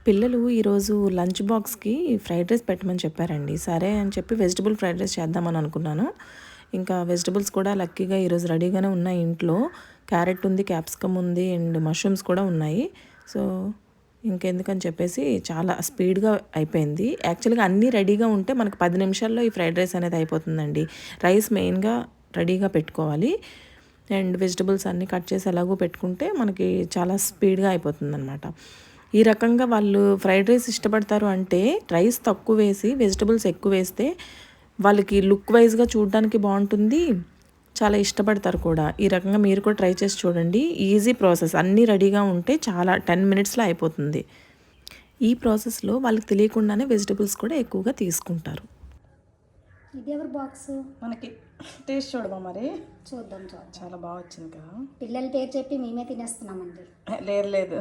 పిల్లలు ఈరోజు లంచ్ బాక్స్కి ఫ్రైడ్ రైస్ పెట్టమని చెప్పారండి. సరే అని చెప్పి వెజిటబుల్ ఫ్రైడ్ రైస్ చేద్దామని అనుకున్నాను. ఇంకా వెజిటబుల్స్ కూడా లక్కీగా ఈరోజు రెడీగానే ఉన్నాయి ఇంట్లో. క్యారెట్ ఉంది, క్యాప్సికమ్ ఉంది అండ్ మష్రూమ్స్ కూడా ఉన్నాయి. సో ఇంకెందుకని చెప్పేసి చాలా స్పీడ్గా అయిపోయింది. యాక్చువల్గా అన్నీ రెడీగా ఉంటే మనకు 10 నిమిషాల్లో ఈ ఫ్రైడ్ రైస్ అనేది అయిపోతుందండి. రైస్ మెయిన్గా రెడీగా పెట్టుకోవాలి అండ్ వెజిటబుల్స్ అన్నీ కట్ చేసి ఎలాగో పెట్టుకుంటే మనకి చాలా స్పీడ్గా అయిపోతుందన్నమాట. ఈ రకంగా వాళ్ళు ఫ్రైడ్ రైస్ ఇష్టపడతారు అంటే రైస్ తక్కువ వేసి వెజిటబుల్స్ ఎక్కువ వేస్తే వాళ్ళకి లుక్ వైజ్గా చూడడానికి బాగుంటుంది, చాలా ఇష్టపడతారు కూడా. ఈ రకంగా మీరు కూడా ట్రై చేసి చూడండి. ఈజీ ప్రాసెస్, అన్నీ రెడీగా ఉంటే చాలా 10 మినిట్స్లో అయిపోతుంది. ఈ ప్రాసెస్లో వాళ్ళకి తెలియకుండానే వెజిటబుల్స్ కూడా ఎక్కువగా తీసుకుంటారు. ఇది ఎవరి బాక్స్? మనకి టేస్ట్ చూడమా మరి? చూద్దాం. చాలా బాగా వచ్చింది కదా. పిల్లల పేరు చెప్పి మేమే తినేస్తున్నామండి. లేదు